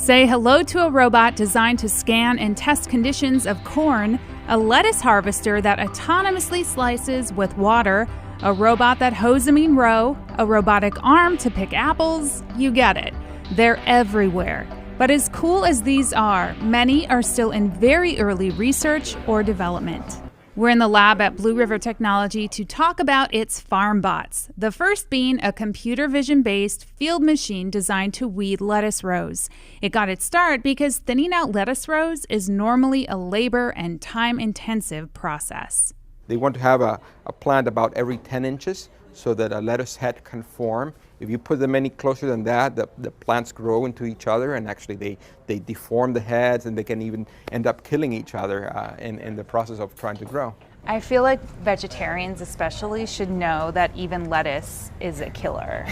Say hello to a robot designed to scan and test conditions of corn, a lettuce harvester that autonomously slices with water, a robot that hoes a mean row, a robotic arm to pick apples. You get it. They're everywhere. But as cool as these are, many are still in very early research or development. We're in the lab at Blue River Technology to talk about its farm bots, the first being a computer vision-based field machine designed to weed lettuce rows. It got its start because thinning out lettuce rows is normally a labor and time-intensive process. They want to have a plant about every 10 inches so that a lettuce head can form. If you put them any closer than that, the plants grow into each other, and actually they deform the heads, and they can even end up killing each other in the process of trying to grow. I feel like vegetarians especially should know that even lettuce is a killer.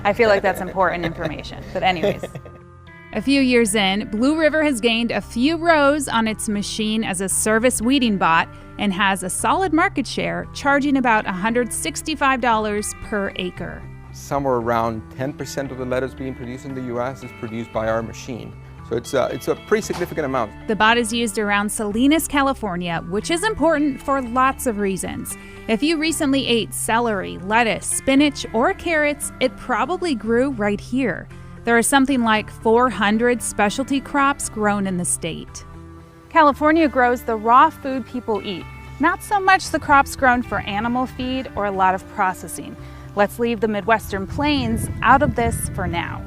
I feel like that's important information. But anyways. A few years in, Blue River has gained a few rows on its machine as a service weeding bot and has a solid market share, charging about $165 per acre. Somewhere around 10% of the lettuce being produced in the U.S. is produced by our machine. So it's a pretty significant amount. The bot is used around Salinas, California, which is important for lots of reasons. If you recently ate celery, lettuce, spinach, or carrots, it probably grew right here. There are something like 400 specialty crops grown in the state. California grows the raw food people eat, not so much the crops grown for animal feed or a lot of processing. Let's leave the Midwestern plains out of this for now.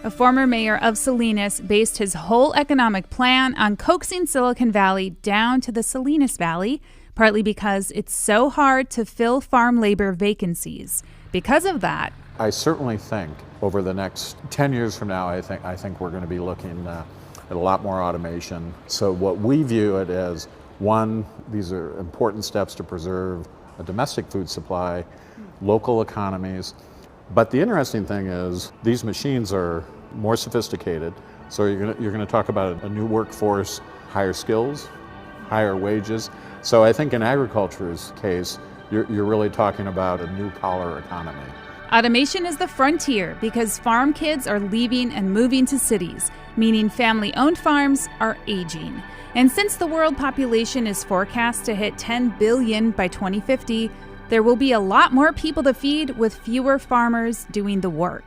A former mayor of Salinas based his whole economic plan on coaxing Silicon Valley down to the Salinas Valley, partly because it's so hard to fill farm labor vacancies. Because of that, I certainly think over the next 10 years from now, I think we're going to be looking at a lot more automation. So what we view it as, one, these are important steps to preserve a domestic food supply, local economies. But the interesting thing is these machines are more sophisticated. So you're going to talk about a new workforce, higher skills, higher wages. So I think in agriculture's case, you're really talking about a new collar economy. Automation is the frontier because farm kids are leaving and moving to cities, meaning family-owned farms are aging. And since the world population is forecast to hit 10 billion by 2050, there will be a lot more people to feed with fewer farmers doing the work.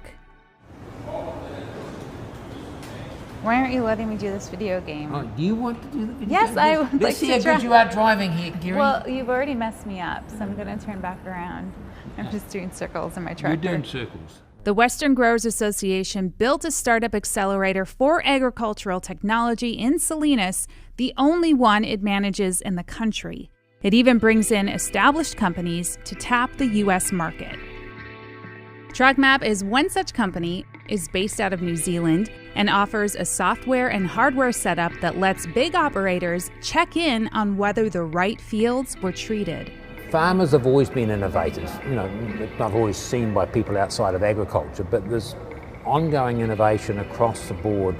Why aren't you letting me do this video game? Oh, do you want to do the video yes, game? I would like to Let's see how good you are driving here, Gary. Well, you've already messed me up, so I'm going to turn back around. I'm just doing circles in my tractor. You're doing circles. The Western Growers Association built a startup accelerator for agricultural technology in Salinas, the only one it manages in the country. It even brings in established companies to tap the U.S. market. TrackMap is one such company, is based out of New Zealand, and offers a software and hardware setup that lets big operators check in on whether the right fields were treated. Farmers have always been innovators, not always seen by people outside of agriculture, but there's ongoing innovation across the board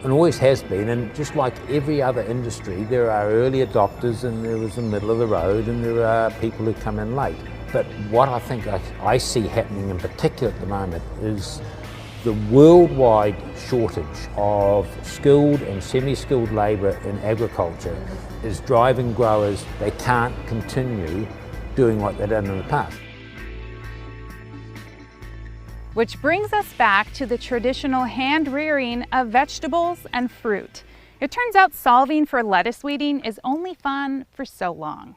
and always has been. And just like every other industry, there are early adopters and there is the middle of the road and there are people who come in late. But what I think I see happening in particular at the moment is the worldwide shortage of skilled and semi-skilled labour in agriculture is driving growers. They can't continue doing what they've done in the past. Which brings us back to the traditional hand rearing of vegetables and fruit. It turns out solving for lettuce weeding is only fun for so long.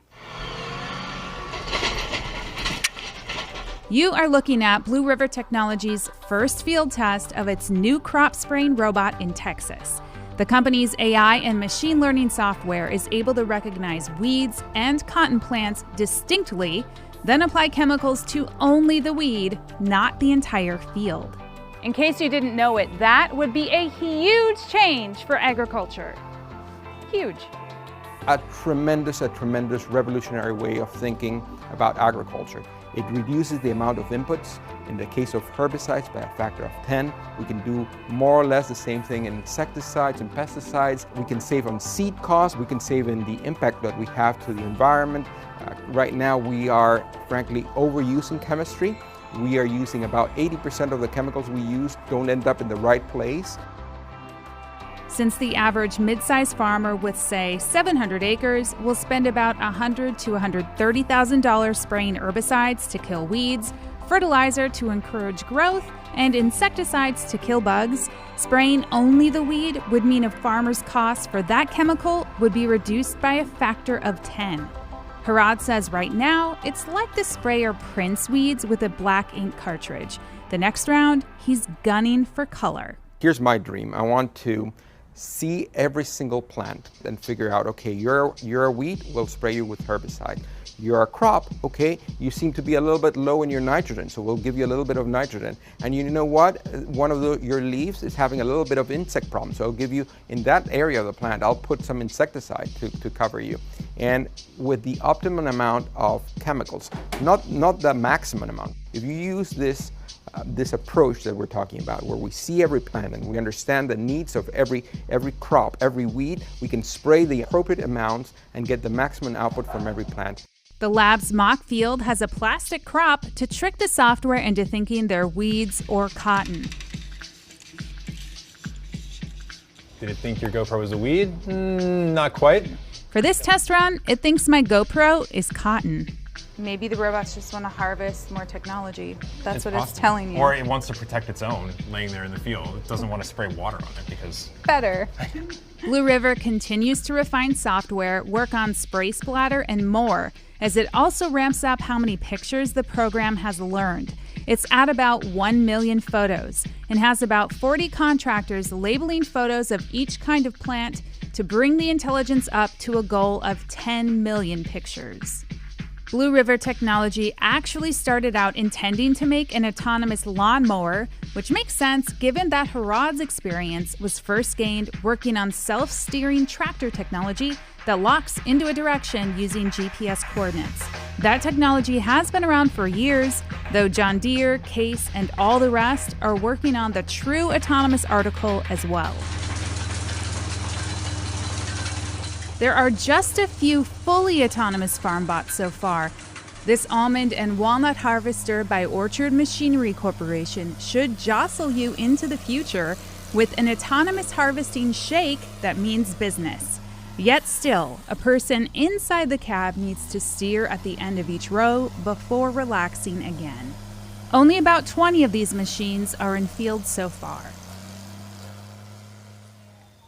You are looking at Blue River Technology's first field test of its new crop spraying robot in Texas. The company's AI and machine learning software is able to recognize weeds and cotton plants distinctly, then apply chemicals to only the weed, not the entire field. In case you didn't know it, that would be a huge change for agriculture. Huge. A tremendous revolutionary way of thinking about agriculture. It reduces the amount of inputs. In the case of herbicides, by a factor of 10. We can do more or less the same thing in insecticides and pesticides. We can save on seed costs. We can save in the impact that we have to the environment. Right now we are frankly overusing chemistry, we are using about 80% of the chemicals we use don't end up in the right place. Since the average mid-sized farmer with, say, 700 acres will spend about $100,000 to $130,000 spraying herbicides to kill weeds, fertilizer to encourage growth, and insecticides to kill bugs, spraying only the weed would mean a farmer's cost for that chemical would be reduced by a factor of 10. Harad says right now, it's like the sprayer prints weeds with a black ink cartridge. The next round, he's gunning for color. Here's my dream. I want to see every single plant and figure out, okay, you're a weed, we'll spray you with herbicide. You're a crop, okay, you seem to be a little bit low in your nitrogen, so we'll give you a little bit of nitrogen. And you know what? One of your leaves is having a little bit of insect problem, so I'll give you, in that area of the plant, I'll put some insecticide to cover you. And with the optimum amount of chemicals, not the maximum amount. If you use this approach that we're talking about, where we see every plant and we understand the needs of every crop, every weed, we can spray the appropriate amounts and get the maximum output from every plant. The lab's mock field has a plastic crop to trick the software into thinking they're weeds or cotton. Did it think your GoPro was a weed? Not quite. For this test run, it thinks my GoPro is cotton. Maybe the robots just want to harvest more technology. That's what possible. it's telling you. Or it wants to protect its own laying there in the field. It doesn't want to spray water on it because... Better. Blue River continues to refine software, work on spray splatter, and more, as it also ramps up how many pictures the program has learned. It's at about 1 million photos and has about 40 contractors labeling photos of each kind of plant to bring the intelligence up to a goal of 10 million pictures. Blue River Technology actually started out intending to make an autonomous lawnmower, which makes sense given that Harad's experience was first gained working on self-steering tractor technology that locks into a direction using GPS coordinates. That technology has been around for years, though John Deere, Case, and all the rest are working on the true autonomous article as well. There are just a few fully autonomous farm bots so far. This almond and walnut harvester by Orchard Machinery Corporation should jostle you into the future with an autonomous harvesting shake that means business. Yet still, a person inside the cab needs to steer at the end of each row before relaxing again. Only about 20 of these machines are in field so far.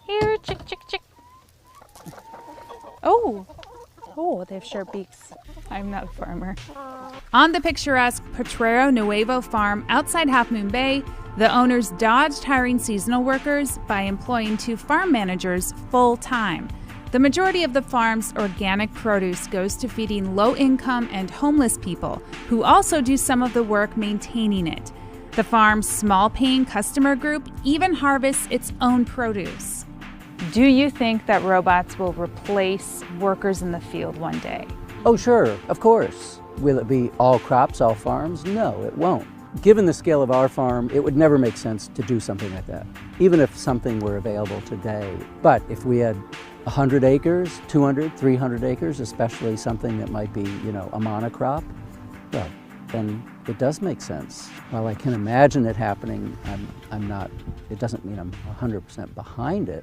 Here, chick, chick, chick. Oh, they have sharp beaks. I'm not a farmer. On the picturesque Potrero Nuevo farm outside Half Moon Bay, the owners dodged hiring seasonal workers by employing 2 farm managers full-time. The majority of the farm's organic produce goes to feeding low-income and homeless people, who also do some of the work maintaining it. The farm's small-paying customer group even harvests its own produce. Do you think that robots will replace workers in the field one day? Oh, sure, of course. Will it be all crops, all farms? No, it won't. Given the scale of our farm, it would never make sense to do something like that, even if something were available today. But if we had 100 acres, 200, 300 acres, especially something that might be, a monocrop, well, then it does make sense. While I can imagine it happening, it doesn't mean I'm 100% behind it.